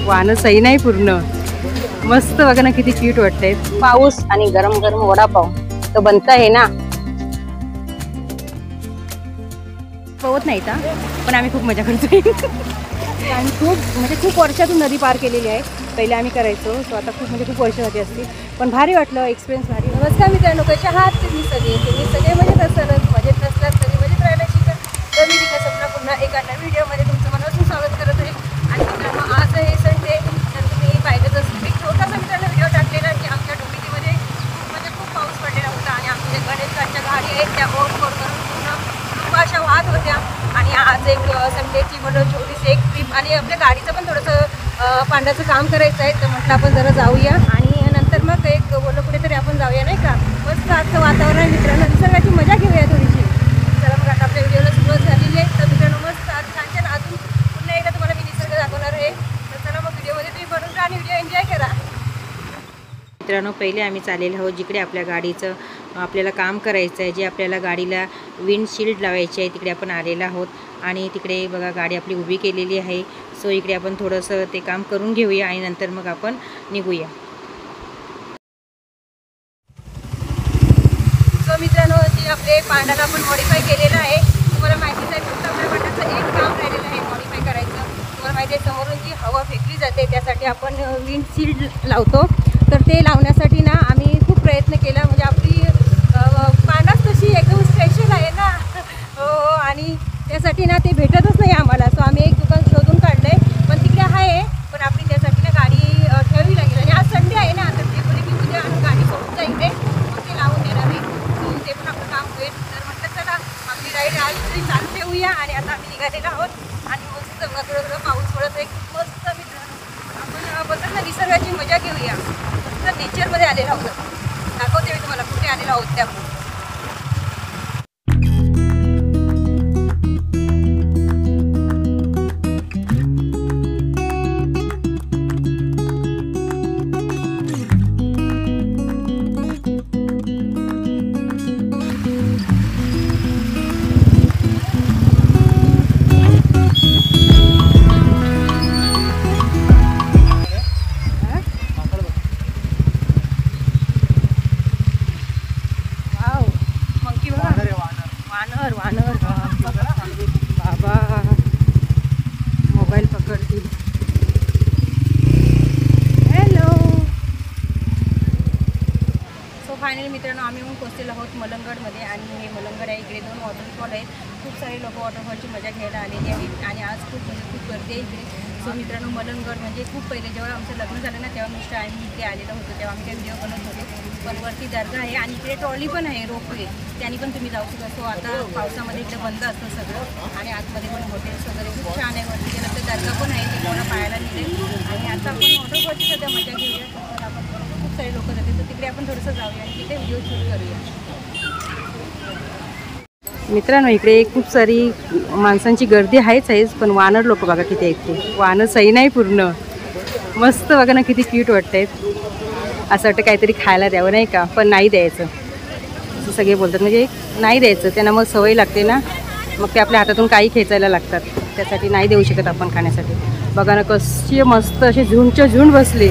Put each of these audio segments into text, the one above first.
वाहनं सही नाही पूर्ण. मस्त बघा ना किती क्यूट वाटतंय. पाऊस आणि गरम गरम वडापाव तो बनता है ना. पोहत नाही का पण आम्ही खूप मजा करतोय. आणि खूप वर्षातून नदी पार केलेली आहे. पहिले आम्ही करायचो तो आता खूप वर्ष झाली असती पण भारी वाटलं. एक्सपिरियन्स भारी. नमस्कार मित्रांनो, कशा आहात तुम्ही सगळे मजेत असतातच. मजेत नसतात तरी मजेत राहायला शिका. तर मी तिकडे स्वप्न पुन्हा एका नवीन व्हिडिओमध्ये तुमचं मनापासून स्वागत करत आहे. आणि मित्रांनो आज आहे संडे. तर तुम्ही पाहिलं तर एक छोटासा मित्रांनो व्हिडिओ टाकलेला की आमच्या डोंबिवलीमध्ये खूप पाऊस पडलेला होता आणि आमच्या गणेशच्या गाडी आहेत त्या ओव्हरफ्लो करून पूर्ण अशा वाहत होत्या. आणि आज एक संडेची म्हणून छोटीशी एक ट्रिप आणि आपल्या गाडीचं पण थोडंसं पांड्याचं काम करायचं आहे. तर म्हटलं आपण जरा जाऊया आणि नंतर मग एक बोललो कुठेतरी आपण जाऊया नाही का. मस्त आजचं वातावरण आहे मित्रांनो, निसर्गाची मजा घेऊया थोडीशी. चला मग आता आपल्या व्हिडिओला सुरुवात झालेली आहे. तर मित्रांनो मस्त आज छान अजून पुन्हा एकदा तुम्हाला मी निसर्ग दाखवणार आहे. तर चला मग व्हिडिओमध्ये तुम्ही बनून राहा आणि व्हिडिओ एन्जॉय करा. मित्रांनो पहिले आम्ही चाललेलो आहोत जिकडे आपल्या गाडीचं आपल्याला काम करायचं आहे, जे आपल्याला गाडीला विंडशील्ड लावायची आहे तिकडे आपण आलेलो आहोत. आणि तिकडे बघा गाडी आपली उभी केलेली आहे. सो इकडे आपण थोडंसं ते काम करून घेऊया आणि नंतर मग आपण निघूया. सो मित्रांनो जे आपले पांडाला आपण मॉडिफाय केलेलं आहे तुम्हाला माहितीच आहे. फक्त आपल्या पांडाचं एक काम राहिलेलं आहे मॉडिफाय करायचं. तुम्हाला माहिती आहे समोरून जी हवा फेकली जाते त्यासाठी आपण विंडशील्ड लावतो. तर ते लावण्यासाठी ना आम्ही खूप प्रयत्न केला. म्हणजे आपली पांडाच तशी एकदम स्पेशल आहे ना. हो आणि त्यासाठी ना ते भेटतच नाही आम्हाला. सो आम्ही एक दुकान शोधून काढलं आहे पण तिकडे आहे. पण आपली त्यासाठी ना गाडी ठेवावी लागेल. आणि आज संडे आहे ना तर ते बोलले की उद्या गाडी सोडून जाईल ते मग ते लावून देणार आहे. सो ते पण आपलं काम होईल. तर म्हटलं चला आपली राईड आज तरी चालू ठेवूया. आणि आता आम्ही निघालेलो आहोत आणि मस्त थोडं पाऊस पडत आहे. मस्त मित्रांनो आपण बघत ना निसर्गाची मजा घेऊया. मस्त नेचरमध्ये आलेलो आहोत. दाखवते मी तुम्हाला कुठे आलेलो आहोत त्या. बाबा मोबाईल पकडतील. हॅलो. सो फायनली मित्रांनो आम्ही येऊन पोहोचलेलो आहोत मलंगडमध्ये. आणि हे मलंगड आहे. इकडे 2 वॉटरफॉल आहेत. खूप सारे लोक वॉटरफॉलची मजा घ्यायला आलेली आहेत. आणि आज खूप गर्दी आहे इकडे. सो मित्रांनो मलंगड म्हणजे खूप पहिले जेव्हा आमचं लग्न झालं ना तेव्हा मिस्टर आम्ही इकडे आलेलो होतो तेव्हा आम्ही काही व्हिडिओ बनत होतो. पण वरती दर्गा आहे आणि इकडे ट्रॉली पण आहे रोपवे त्याने पण तुम्ही जाऊ शकता. सो आता पावसामध्ये इकडे बंद असतं सगळं आणि आतमध्ये पण हॉटेल्स वगैरे खूप छान आहे. वरती गेलं तर दर्गा पण आहे ते कोणा पाहायला मिळेल. आणि आता आपण वॉटरफॉलची सध्या मजा घेऊया. तर आपण खूप सारे लोक जाते तर तिकडे आपण थोडंसं जाऊया आणि तिथे व्हिडिओ शूट करूया. मित्रांनो इकडे खूप सारी माणसांची गर्दी आहेच पण वानर लोक बघा किती आहेत ते. वाहनं सही नाही पूर्ण. मस्त बघा ना किती क्यूट वाटत. असं वाटतं काहीतरी खायला द्यावं नाही का पण नाही द्यायचं असं सगळे बोलतात. म्हणजे नाही द्यायचं त्यांना मग सवय लागते ना मग ते आपल्या हातातून काही खेचायला लागतात. त्यासाठी नाही देऊ शकत आपण खाण्यासाठी. बघा ना कशी मस्त असे झुंडच्या झुंड बसले.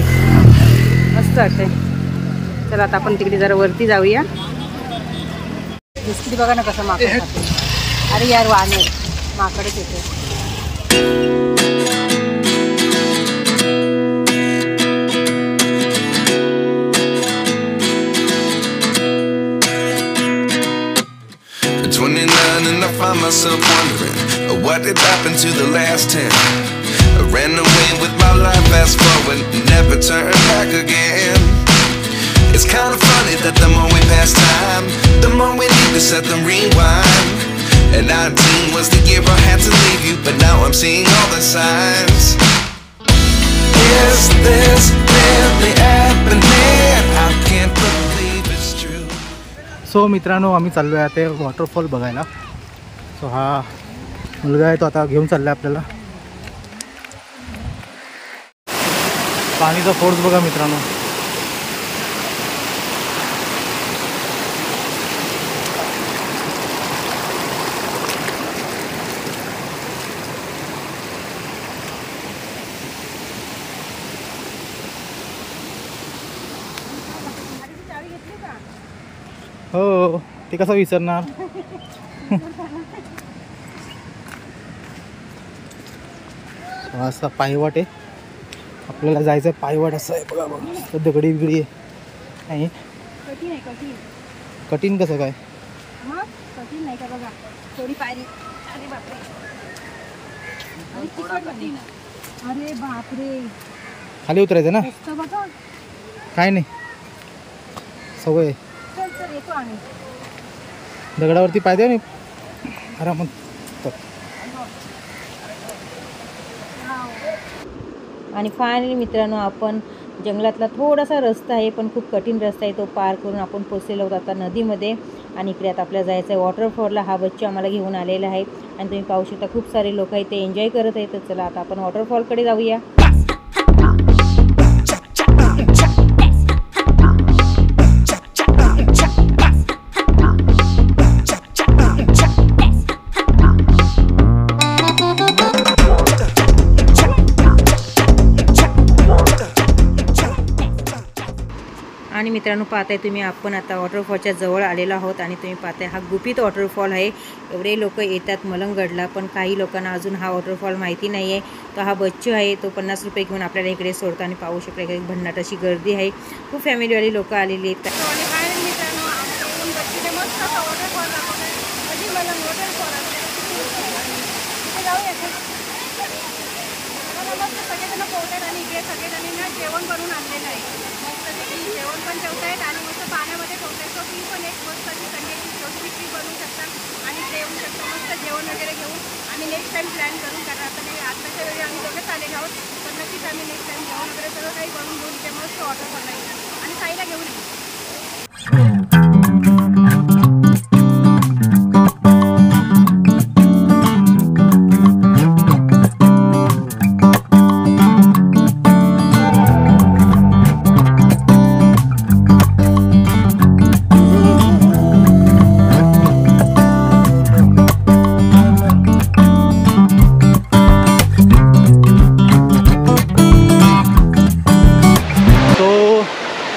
मस्त वाटते. चला आता आपण तिकडे जरा वरती जाऊया. बिस्किट बघा ना कसं माकड खाते. अरे यार वानर माकडच येते. And I find myself wondering what did happen to the last 10. I ran away with my life, fast forward, never turn back again. It's kind of funny that the more we pass time, the more we need to set them rewind. And 19 was the year I had to leave you, but now I'm seeing all the signs. Is this really happening? I can't believe it's true. So मित्रांनो आम्ही चाललो आहे आता waterfall बघायला. So हा मुलगा आहे तो आता घेऊन चालला आहे आपल्याला. पाणीचा फोर्स बघा मित्रांनो. हो ते कसं विसरणार. असा पायवाट आहे आपल्याला जायचं आहे. पायवाट असं आहे बघा बघा. तर दगडी बिगडी नाही. कठीण आहे कठीण. कठीण कसं काय? मग कठीण नाही का बघा थोडी पायरी. अरे बापरे अरे बापरे. खाली उतरायचं ना. बघा काय नाही सवय. चल चल येतो आम्ही. दगडावरती पाय द्या आरामात. आणि फायनली मित्रांनो आपण जंगलातला थोडासा रस्ता आहे पण खूप कठीण रस्ता आहे तो पार करून आपण पोचलेलो आहोत आता नदीमध्ये. आणि इकडे आता आपल्याला जायचं आहे वॉटरफॉलला. हा बच्चू आम्हाला घेऊन आलेला आहे आणि तुम्ही पाहू शकता खूप सारे लोक इथे एन्जॉय करत आहेत. तर चला आता आपण वॉटरफॉलकडे जाऊया. आणि मित्रांनो पाहताय तुम्ही आपण आता वॉटरफॉलच्या जवळ आलेलो आहोत आणि तुम्ही पाहताय हा गुपित वॉटरफॉल आहे. एवढे लोक येतात मलंगगडला पण काही लोकांना अजून हा वॉटरफॉल माहिती नाही आहे. तर हा बच्चू आहे तो 50 रुपये घेऊन आपल्याला इकडे सोडतो आणि पाहू शकता इकडे भन्नाट अशी गर्दी आहे. खूप फॅमिलीवाली लोक आलेली आहेत. आणि इकडे सगळेजणांना जेवण बनवून आणलेलं आहे. मस्त जेवण पण ठेवतायत आणि मस्त पाण्यामध्ये ठेवतायत. तो ती पण एक मस्त अशी संडेची छोटी ट्रीप बनवू शकता आणि ते येऊ शकता. मस्त जेवण वगैरे घेऊन आम्ही नेक्स्ट टाइम प्लॅन करून कारण आता नाही आत्ताच्या वेळी आम्ही दोघेच आलेलो आहोत पण नक्कीच आम्ही नेक्स्ट टाइम जेवण वगैरे सगळं काही बनवून घेऊन इथे मस्त ऑर्डर करणार आणि साईला घेऊन येऊ.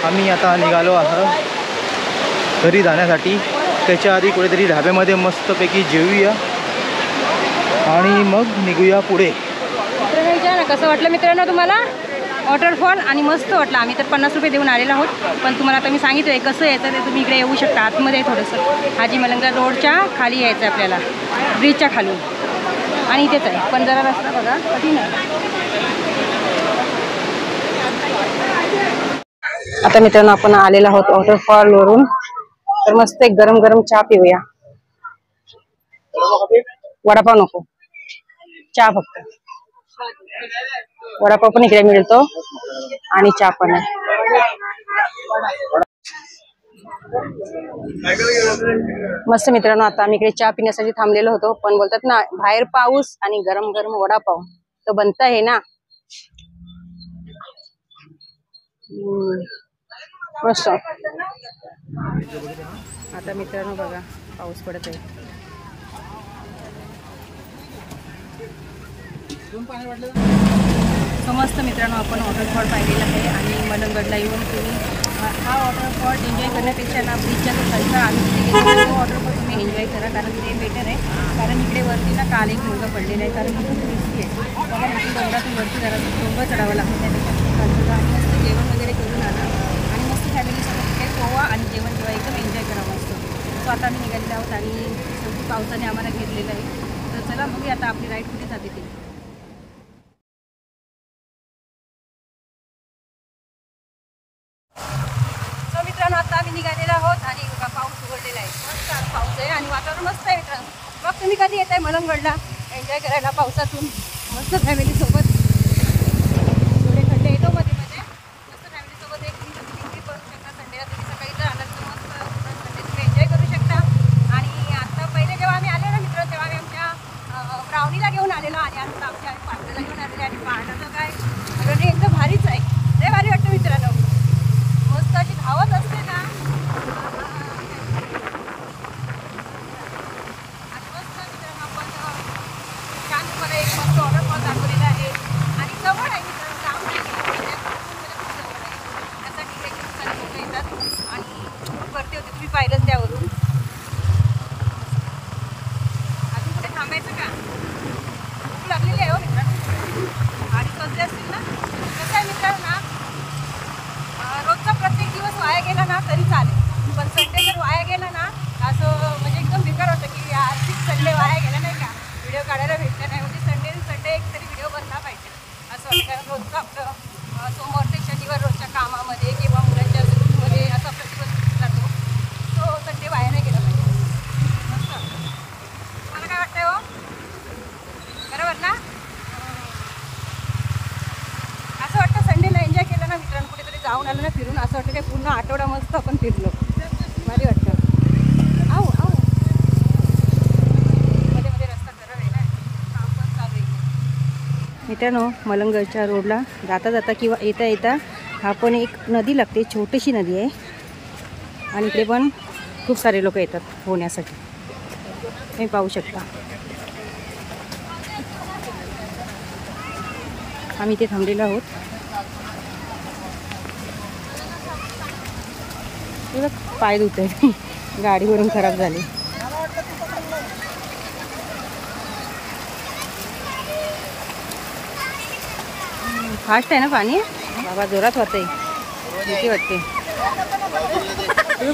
आम्ही आता निघालो आहोत घरी जाण्यासाठी. त्याच्या आधी कुठेतरी ढाब्यामध्ये मस्तपैकी जेवूया आणि मग निघूया पुढे. मित्रांनो कसं वाटलं मित्रांनो तुम्हाला वॉटरफॉल? आणि मस्त वाटलं. आम्ही तर 50 रुपये देऊन आलेलो आहोत पण तुम्हाला आता मी सांगितलं आहे कसं यायचं ते तुम्ही इकडे येऊ शकता. आतमध्ये थोडंसं हाजी मलंगगड रोडच्या खाली यायचं आहे आपल्याला ब्रिजच्या खाली आणि इथेच आहे पण जरा रस्ता बघा कठीण आहे. आता मित्रांनो आपण आलेलो आहोत वॉटरफॉल वरून. तर मस्त एक गरम गरम चहा पिऊया. वडापाव नको चहा फक्त. वडापाव पण इकडे मिळतो आणि चहा पण आहे. मस्त मित्रांनो आता आम्ही इकडे चहा पिण्यासाठी थांबलेलो होतो पण बोलतात ना बाहेर पाऊस आणि गरम गरम वडापाव तो बनता आहे ना. मस्त. आता मित्रांनो बघा पाऊस पडत आहे. समस्त मित्रांनो आपण वॉटरफॉल पाहिलेला आहे आणि मलंगगडला येऊन तुम्ही हा वॉटरफॉल एन्जॉय करण्यापेक्षा ना ब्रिजच्या तो खालचा आम्ही तो वॉटरफॉल तुम्ही एन्जॉय करा कारण ते बेटर आहे. कारण इकडे वरती ना काल एक मुलगा पडलेला आहे कारण खूप रिस्की आहे. बघा इथे डोंगरातून वरती जरा डोंगर चढावं लागतं त्यापेक्षा खालचं आणि मस्त जेवण वगैरे करून आणा आणि मस्त फॅमिलीसोबत तिथे पोवा आणि जेवण जेव्हा एकदम एन्जॉय करावं असतं. तो आता आम्ही निघालेलो आहोत आणि शेवटी पावसाने आम्हाला घेतलेलं आहे. तर चला बघूया आता आपली राईड कुठे जाते ते. मित्रांनो आता आम्ही निघालेलो आहोत आणि पाऊस उघडलेला आहे. मस्त पाऊस आहे आणि वातावरण मस्त आहे मित्रांनो. मग तुम्ही कधी येत आहे मलंगगडला एन्जॉय करायला पावसातून मस्त फॅमिलीसोबत. थोडे खड्डे येतो मध्ये मध्ये मस्त फॅमिलीसोबत एक ट्रिप करू शकता. संडेला तुम्ही सकाळी जर आलात तर मस्त संडे तुम्ही एन्जॉय करू शकता. आणि आता पहिले जेव्हा आम्ही आलो ना मित्र तेव्हा आम्ही आमच्या ब्राउनीला घेऊन आलेलो आणि आता आमच्या पार्टनरला घेऊन आलेले आणि पार्टनरचं काय म्हणजे एकदम भारीच आहे. लय भारी वाटतं मित्रांनो. मस्त अशी धावत असते ना आणि मस्त मित्रांनो आपण छान तुम्हाला एक मस्त वॉटरफॉल दाखवलेला आहे. रोजचं आपलं सोमवार ते शनिवार रोजच्या कामामध्ये किंवा मुलांच्या स्कूलमध्ये असा आपला दिवस जातो. तो संडे बाहेर नाही गेला पाहिजे. मस्त मला काय वाटतंय हो, बरोबर ना? असं वाटतं संडेला एन्जॉय केलं ना मित्रांनो, कुठेतरी जाऊन आलं ना फिरून, असं वाटतं काय पूर्ण आठवडा मस्त आपण फिरलो. भारी वाटतं. आऊ आऊ मध्ये मध्ये रस्ता खराब आहे ना, काम पण चालू आहे. मित्रांनो, मलंगच्या रोडला जाता जाता किंवा येता येता हा पण एक नदी लागते, छोटीशी नदी आहे. आणि इकडे पण खूप सारे लोक येतात पोहण्यासाठी, तुम्ही पाहू शकता. आम्ही इथे थांबलेलो आहोत. पाय धुत आहे, गाडीवरून खराब झाली. फास्ट आहे ना पाणी, बाबा जोरात वाटतंय, किती वाटते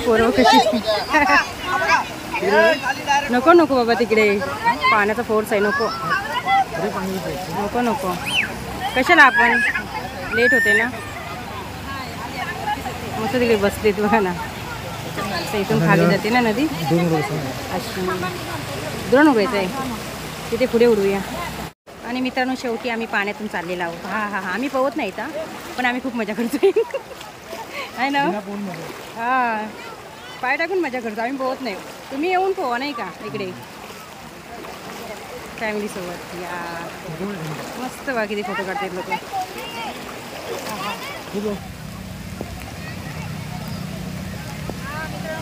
पोरं कशी. नको नको बाबा, तिकडे पाण्याचा फोर्स आहे, नको नको नको. कशाला, आपण लेट होते ना. मस्त तिकडे बसलेत बघा ना, इथून खाली जाते ना नदी. अच्छा, द्रोण उघडायचं आहे तिथे, पुढे उडूया. आणि मित्रांनो, शेवटी आम्ही पाण्यातून चाललेलो आहोत. हा हा हा, आम्ही पोहत नाही का, पण आम्ही खूप मजा करतोय आहे ना. हां, पाय टाकून मजा करतो आम्ही, पोहत नाही. तुम्ही येऊन पोहा नाही का इकडे फॅमिलीसोबत. या मस्त बघा किती फोटो काढतात लोक.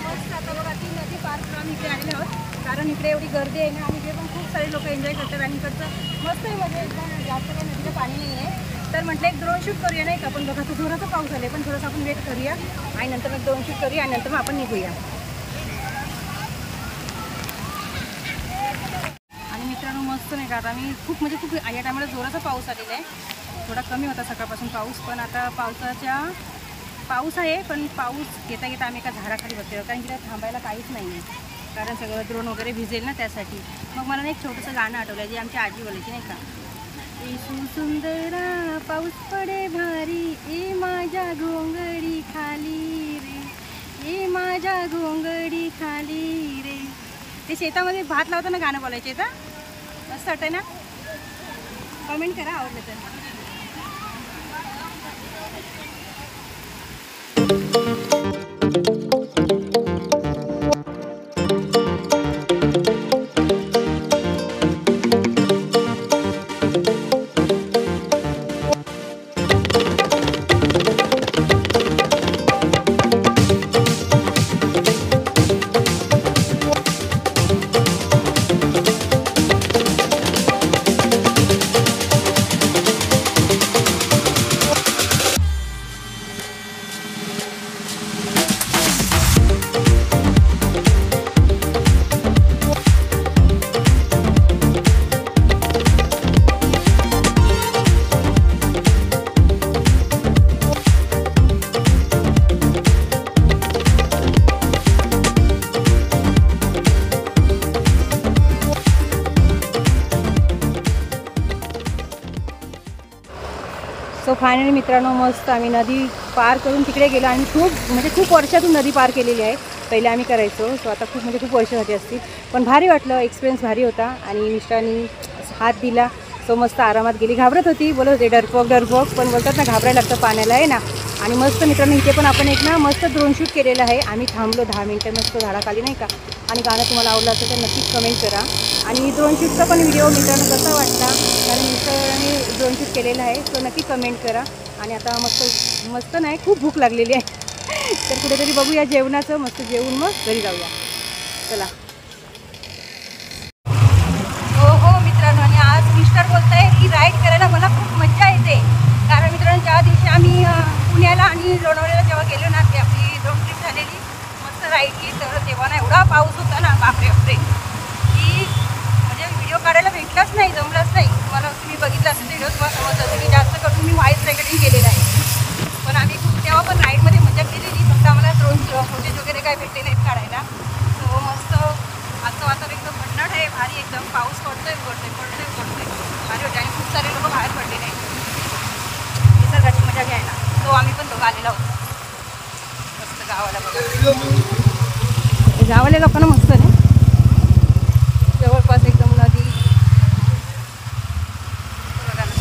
मस्त आता बघा ती नदी पार करून आम्ही इकडे आलेलो आहोत, कारण इकडे एवढी गर्दी आहे ना. आणि इकडे पण खूप सारे लोक एन्जॉय करतात. आणि इकडचं मस्त आहे, म्हणजे एकदम जास्त काही नदीचं पाणी नाही आहे. तर म्हटलं एक ड्रोन शूट करूया नाही का. पण बघा तो जोराचा पाऊस आले, पण थोडंसं आपण वेट करूया आणि नंतर मग ड्रोन शूट करूया आणि नंतर मग आपण निघूया. आणि मित्रांनो, मस्त नाही का, आता आम्ही खूप म्हणजे खूप या टायमाला जोराचा पाऊस आलेला आहे. थोडा कमी होता सकाळपासून पाऊस, पण आता पाऊस आहे. पण पाऊस घेता घेता आम्ही एका झाडाखाली बसलेलो, कारण की थांबायला काहीच नाही आहे, कारण सगळं ड्रोन वगैरे भिजेल ना त्यासाठी. मग मला एक छोटंसं गाणं आठवलं, जे आमची आजी बोलायची नाही का. येशू सुंदरा पाऊस पडे भारी, ए माझ्या घोंगडी खाली रे, ए माझ्या घोंगडी खाली रे. ते शेतामध्ये भात लावताना गाणं बोलायचे तर मस्त वाटतंय ना. कमेंट करा आवडलं तर. सो फायनली मित्रांनो, मस्त आम्ही नदी पार करून तिकडे गेलो. आणि खूप वर्षातून नदी पार केलेली आहे. पहिले आम्ही करायचो, सो आता खूप वर्ष झाली असतील. पण भारी वाटलं, एक्सपिरियन्स भारी होता. आणि मिस्टरांनी हात दिला, सो मस्त आरामात गेली. घाबरत होती, बोलत होते डरपोक, पण बोलतात ना घाबरायला लागतं पाण्याला आहे ना. आणि मस्त मित्रांनो, इथे पण आपण एक ना मस्त ड्रोन शूट केलेलं आहे. आम्ही थांबलो 10 मिनिटं मस्त झाडाखाली नाही का. आणि गाणं तुम्हाला आवडलं असेल तर नक्कीच कमेंट करा. आणि ड्रोन शूटचा पण व्हिडिओ मित्रांनो कसा वाटला, कारण मिस्टरांनी ड्रोन शूट केलेलं आहे, सो नक्की कमेंट करा. आणि आता मस्त नाही, खूप भूक लागलेली आहे तर कुठेतरी बघूया जेवणाचं, मस्त जेवून मग घरी जाऊया. चला. हो मित्रांनो, आणि आज मिस्टर बोलत आहे की राईड करायला मला खूप मजा येते. कारण मित्रांनो, ज्या दिवशी आम्ही पुण्याला आणि लोणावळ्याला जेव्हा गेलो ना, ती आपली ड्रोन ट्रिप झालेली मस्त राईडची, तर तेव्हा ना एवढा पाऊस होता ना, बापरे की म्हणजे व्हिडिओ काढायला भेटलाच नाही, जमलाच नाही. तुम्ही बघितलं असेल व्हिडिओ, तुम्हाला समजलं असेल की जास्त करून मी व्हॉइस रेकॉर्डिंग केलेलं आहे. पण आम्ही तेव्हा पण राईडमध्ये मजा केलेली, फक्त आम्हाला ड्रोन फुटेज वगैरे काय भेटले नाहीत काढायला. सो मस्त आजचं वातावरण एकदम भन्नाट आहे, भारी एकदम. पाऊस पडतोय भारी होते. आणि खूप सारे लोक बाहेर पडले नाही. ब्लॉग आलेला होता मस्त गावाला बघा. गावाला लोकांना मस्त नाही जवळपास एकदम नदी बघा ना.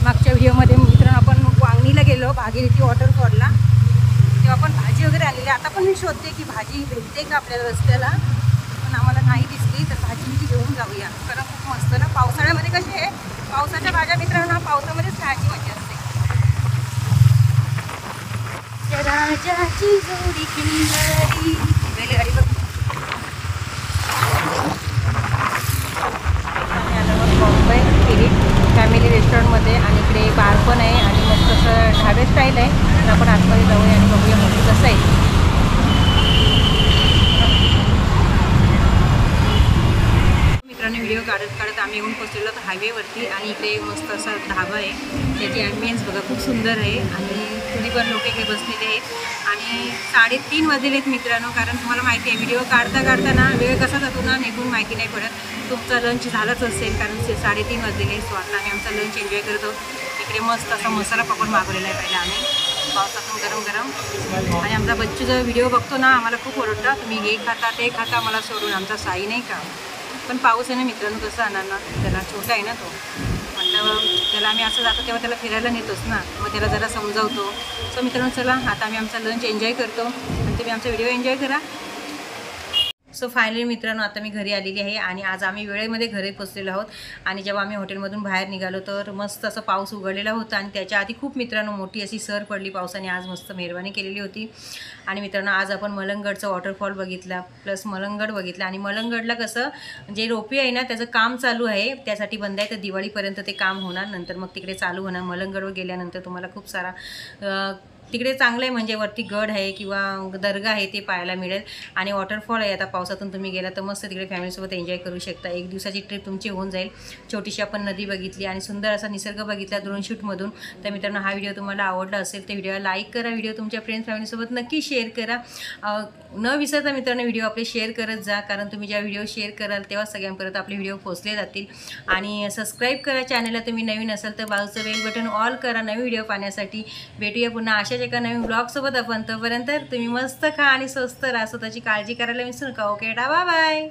मागच्या व्हिडिओमध्ये मित्रांनो आपण वांगणीला गेलो भागीरथी वॉटरफॉलला तेव्हा आपण भाजी वगैरे आलेली. आता पण मी शोधते की भाजी भेटते का आपल्याला रस्त्याला, पण आम्हाला नाही दिसली. तर भाजी ती घेऊन जाऊया कारण खूप मस्त ना. पावसाळ्यामध्ये कशी आहे पावसाच्या भाज्या मित्रांनो पावसामध्येच खायची मजा असते. बैलगाडी बघ बॉम्बे स्पिरिट फॅमिली रेस्टॉरंटमध्ये आणि इकडे बार पण आहे आणि मस्त असं ढाबे स्टाईल आहे. तर आपण आतमध्ये जाऊया आणि बघूया मस्त कसं आहे. मित्रांनो व्हिडिओ काढत आम्ही येऊन पोचलेलो तर हायवेवरती आणि इकडे मस्त असा ढाबा आहे. त्याची ॲम्बियन्स बघा खूप सुंदर आहे आणि थोडी पण लोक इकडे बसलेले आहेत आणि 3:30 वाजलेले आहेत मित्रांनो. कारण तुम्हाला माहिती आहे व्हिडिओ काढता ना वेळ कसा जातो ना निघून माहिती नाही पडत. तुमचा लंच झालाच असेल कारण 3:30 वाजलेले आहे. सो आता आम्ही आमचा लंच एन्जॉय करत आहोत. इकडे मस्त असा मसाला पापड मागवलेला आहे पहिला आम्ही पावसातून गरम गरम. आणि आमचा बच्चू जर व्हिडिओ बघतो ना आम्हाला खूप ओरडता तुम्ही हे खाता ते खाता मला सोडून. आमचा साई नाही का पण पाऊस आहे ना मित्रांनो कसं आणणार ना त्याला छोटा आहे ना तो म्हटलं त्याला आम्ही असं जातो तेव्हा त्याला फिरायला नेतोच ना मग त्याला जरा समजावतो. सो मित्रांनो चला आता आम्ही आमचा लंच एन्जॉय करतो आणि तुम्ही आमचा व्हिडिओ एन्जॉय करा. सो फायनली मित्रांनो आता मी घरी आलेली आहे आणि आज आम्ही वेळेमध्ये घरी पोचलेलो आहोत. आणि जेव्हा आम्ही हॉटेलमधून बाहेर निघालो तर मस्त असं पाऊस उघडलेला होता आणि त्याच्या आधी खूप मित्रांनो मोठी अशी सर पडली पावसाने. आज मस्त मेहरबानी केलेली होती. आणि मित्रांनो आज आपण मलंगगडचा वॉटरफॉल बघितला प्लस मलंगगड बघितला. आणि मलंगगडला कसं जे रोपवे आहे ना त्याचं काम चालू आहे त्यासाठी बंद आहे तर दिवाळीपर्यंत ते काम होणार नंतर मग तिकडे चालू होणार. मलंगगडवर गेल्यानंतर तुम्हाला खूप सारा तिकडे चांगलं आहे म्हणजे वरती गड आहे किंवा दर्गा आहे ते पाहायला मिळेल आणि वॉटरफॉल आहे. आता पावसातून तुम्ही गेला तर मस्त तिकडे फॅमिलीसोबत एन्जॉय करू शकता. 1 दिवसाची ट्रिप तुमची होऊन जाईल. छोटीशी आपण नदी बघितली आणि सुंदर असा निसर्ग बघितला ड्रोन शूटमधून. तर मित्रांनो हा व्हिडिओ तुम्हाला आवडला असेल तर व्हिडिओला लाईक करा. व्हिडिओ तुमच्या फ्रेंड्स फॅमिलीसोबत नक्की शेअर करा. न विसरता मित्रांनो व्हिडिओ आपले शेअर करत जा कारण तुम्ही ज्या व्हिडिओ शेअर कराल तेव्हा सगळ्यांपर्यंत आपले व्हिडिओ पोहोचले जातील. आणि सबस्क्राईब करा चॅनलला. तुम्ही नवीन असाल तर बाजूचं बेल बटन ऑल करा नवीन व्हिडिओ पाहण्यासाठी. भेटूया पुन्हा अशाच एका नवीन ब्लॉगसोबत. आपण तोपर्यंत तुम्ही मस्त खा आणि स्वस्त राहा. स्वतःची काळजी करायला विसरू नका. Okay bye bye.